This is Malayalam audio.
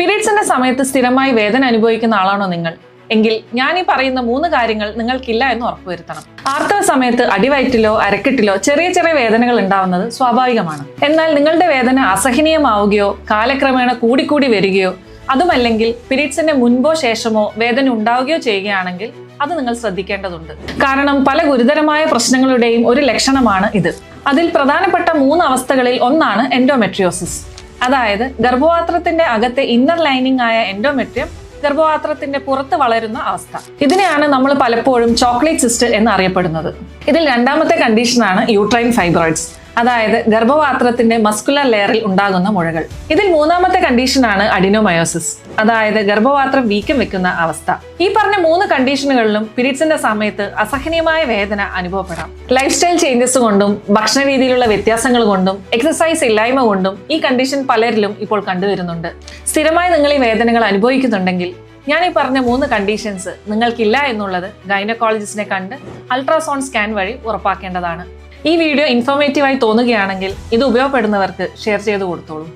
പീരീഡ്സിന്റെ സമയത്ത് സ്ഥിരമായി വേദന അനുഭവിക്കുന്ന ആളാണോ നിങ്ങൾ എങ്കിൽ ഞാൻ ഈ പറയുന്ന 3 കാര്യങ്ങൾ നിങ്ങൾക്കില്ല എന്ന് ഉറപ്പുവരുത്തണം. ആർത്തവ സമയത്ത് അടിവയറ്റിലോ അരക്കെട്ടിലോ ചെറിയ ചെറിയ വേദനകൾ ഉണ്ടാവുന്നത് സ്വാഭാവികമാണ്. എന്നാൽ നിങ്ങളുടെ വേദന അസഹനീയമാവുകയോ കാലക്രമേണ കൂടിക്കൂടി വരികയോ അതുമല്ലെങ്കിൽ പീരീഡ്സിന്റെ മുൻപോ ശേഷമോ വേദന ഉണ്ടാവുകയോ ചെയ്യുകയാണെങ്കിൽ അത് നിങ്ങൾ ശ്രദ്ധിക്കേണ്ടതുണ്ട്. കാരണം പല ഗുരുതരമായ പ്രശ്നങ്ങളുടെയും ഒരു ലക്ഷണമാണ് ഇത്. അതിൽ പ്രധാനപ്പെട്ട 3 അവസ്ഥകളിൽ ഒന്നാണ് എൻഡോമെട്രിയോസിസ്. അതായത് ഗർഭപാത്രത്തിന്റെ അകത്തെ ഇന്നർ ലൈനിങ് ആയ എൻഡോമെട്രിയം ഗർഭപാത്രത്തിന്റെ പുറത്ത് വളരുന്ന അവസ്ഥ. ഇതിനെയാണ് നമ്മൾ പലപ്പോഴും ചോക്ലേറ്റ് സിസ്റ്റ് എന്ന് അറിയപ്പെടുന്നത്. ഇതിൽ രണ്ടാമത്തെ കണ്ടീഷനാണ് യൂട്രൈൻ ഫൈബ്രോയിഡ്സ്, അതായത് ഗർഭപാത്രത്തിന്റെ മസ്കുലർ ലെയറിൽ ഉണ്ടാകുന്ന മുഴകൾ. ഇതിൽ മൂന്നാമത്തെ കണ്ടീഷനാണ് അഡിനോമയോസിസ്, അതായത് ഗർഭപാത്രം വീക്കം വെക്കുന്ന അവസ്ഥ. ഈ പറഞ്ഞ 3 കണ്ടീഷനുകളിലും പീരീഡ്സിന്റെ സമയത്ത് അസഹനീയമായ വേദന അനുഭവപ്പെടാം. ലൈഫ് സ്റ്റൈൽ ചേഞ്ചസ് കൊണ്ടും ഭക്ഷണ രീതിയിലുള്ള വ്യത്യാസങ്ങൾ കൊണ്ടും എക്സസൈസ് ഇല്ലായ്മ കൊണ്ടും ഈ കണ്ടീഷൻ പലരിലും ഇപ്പോൾ കണ്ടുവരുന്നുണ്ട്. സ്ഥിരമായി നിങ്ങൾ ഈ വേദനകൾ അനുഭവിക്കുന്നുണ്ടെങ്കിൽ ഞാൻ ഈ പറഞ്ഞ 3 കണ്ടീഷൻസ് നിങ്ങൾക്കില്ല എന്നുള്ളത് ഗൈനക്കോളജിസ്റ്റിനെ കണ്ട് അൾട്രാസൗണ്ട് സ്കാൻ വഴി ഉറപ്പാക്കേണ്ടതാണ്. ഈ വീഡിയോ ഇൻഫോർമേറ്റീവായി തോന്നുകയാണെങ്കിൽ ഇത് ഉപയോഗപ്പെടുന്നവർക്ക് ഷെയർ ചെയ്ത് കൊടുത്തോളൂ.